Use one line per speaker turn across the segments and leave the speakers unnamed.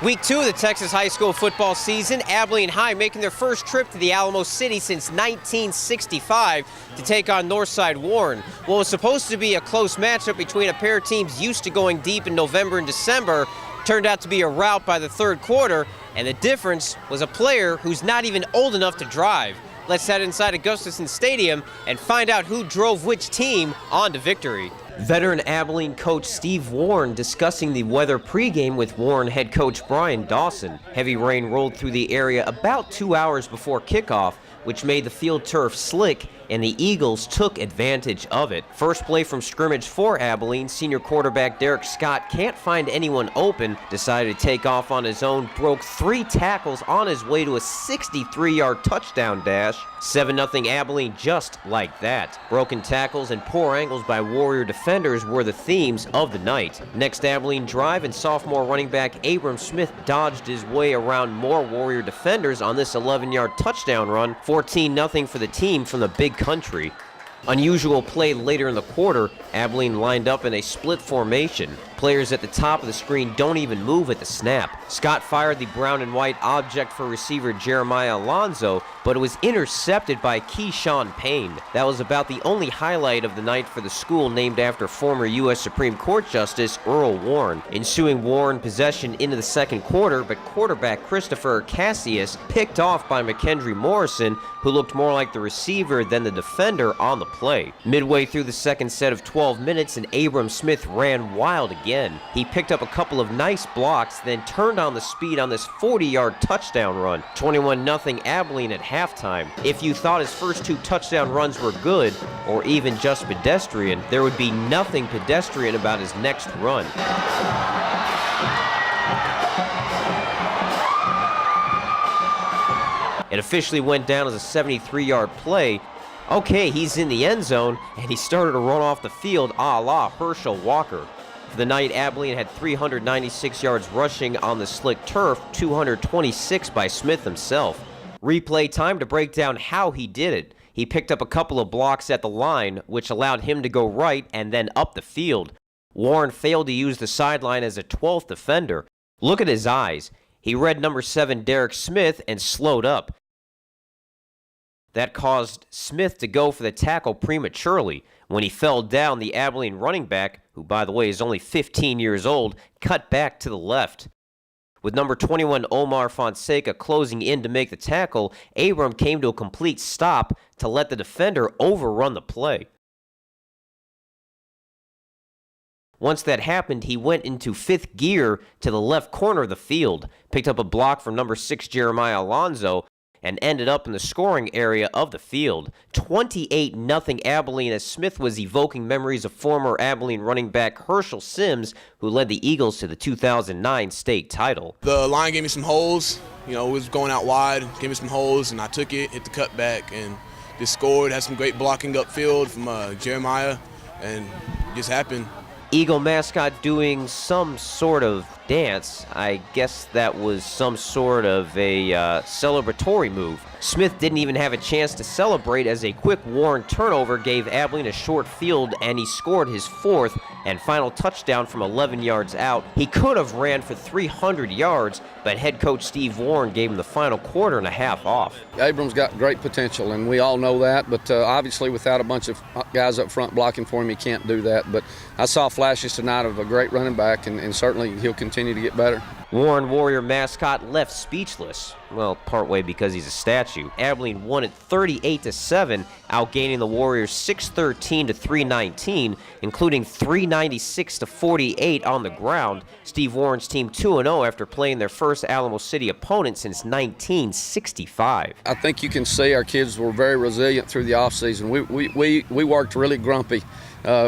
Week 2 of the Texas high school football season, Abilene High making their first trip to the Alamo City since 1965 to take on Northside Warren. What was supposed to be a close matchup between a pair of teams used to going deep in November and December turned out to be a rout by the third quarter, and the difference was a player who's not even old enough to drive. Let's head inside Augustusson Stadium and find out who drove which team on to victory. Veteran Abilene coach Steve Warren discussing the weather pregame with Warren head coach Brian Dawson. Heavy rain rolled through the area about 2 hours before kickoff, which made the field turf slick, and the Eagles took advantage of it. First play from scrimmage for Abilene, senior quarterback Derek Scott can't find anyone open, decided to take off on his own, broke 3 tackles on his way to a 63-yard touchdown dash. 7-0 Abilene just like that. Broken tackles and poor angles by Warrior defenders were the themes of the night. Next Abilene drive, and sophomore running back Abram Smith dodged his way around more Warrior defenders on this 11-yard touchdown run. 14-0 for the team from the Big Country. Unusual play later in the quarter, Abilene lined up in a split formation. Players at the top of the screen don't even move at the snap. Scott fired the brown and white object for receiver Jeremiah Alonzo, but it was intercepted by Keyshawn Payne. That was about the only highlight of the night for the school named after former U.S. Supreme Court Justice Earl Warren. Ensuing Warren possession into the second quarter, but quarterback Christopher Cassius picked off by McKendry Morrison, who looked more like the receiver than the defender on the play. Midway through the second set of 12 minutes, and Abram Smith ran wild again. He picked up a couple of nice blocks, then turned on the speed on this 40-yard touchdown run. 21-0 Abilene at halftime. If you thought his first 2 touchdown runs were good, or even just pedestrian, there would be nothing pedestrian about his next run. It officially went down as a 73-yard play. Okay, he's in the end zone, and he started to run off the field a la Herschel Walker. For the night, Abilene had 396 yards rushing on the slick turf, 226 by Smith himself. Replay time to break down how he did it. He picked up a couple of blocks at the line, which allowed him to go right and then up the field. Warren failed to use the sideline as a 12th defender. Look at his eyes. He read number 7 Derek Smith and slowed up. That caused Smith to go for the tackle prematurely. When he fell down, the Abilene running back, who by the way is only 15 years old, cut back to the left. With number 21 Omar Fonseca closing in to make the tackle, Abram came to a complete stop to let the defender overrun the play. Once that happened, he went into 5th gear to the left corner of the field, picked up a block from number 6 Jeremiah Alonzo, and ended up in the scoring area of the field. 28-0 Abilene, as Smith was evoking memories of former Abilene running back Herschel Sims, who led the Eagles to the 2009 state title.
The line gave me some holes. You know, it was going out wide, gave me some holes, and I took it, hit the cutback, and just scored. Had some great blocking upfield from Jeremiah, and it just happened.
Eagle mascot doing some sort of dance. I guess that was some sort of a celebratory move. Smith didn't even have a chance to celebrate, as a quick Warren turnover gave Abilene a short field, and he scored his 4th and final touchdown from 11 yards out. He could have ran for 300 yards, but head coach Steve Warren gave him the final quarter and a half off.
Abram's got great potential, and we all know that, but obviously without a bunch of guys up front blocking for him, he can't do that. But I saw flashes tonight of a great running back, and certainly he'll continue to get better.
Warren Warrior mascot left speechless. Well, partway because he's a statue. Abilene won it 38-7, outgaining the Warriors 613 to 319, including 396 to 48 on the ground. Steve Warren's team 2-0 after playing their first Alamo City opponent since 1965.
I think you can see our kids were very resilient through the offseason. We worked really grumpy.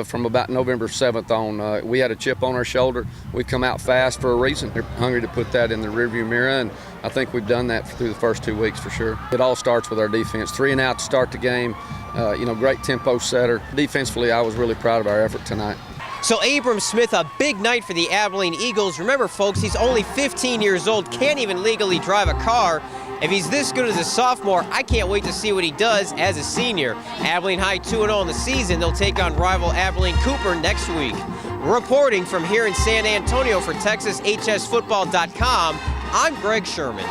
From about November 7th on. We had a chip on our shoulder. We come out fast for a reason. They're hungry to put that in the rearview mirror, and I think we've done that through the first 2 weeks for sure. It all starts with our defense. 3 and out to start the game. Great tempo setter. Defensively, I was really proud of our effort tonight.
So Abram Smith, a big night for the Abilene Eagles. Remember, folks, he's only 15 years old, can't even legally drive a car. If he's this good as a sophomore, I can't wait to see what he does as a senior. Abilene High 2-0 in the season. They'll take on rival Abilene Cooper next week. Reporting from here in San Antonio for TexasHSFootball.com, I'm Greg Sherman.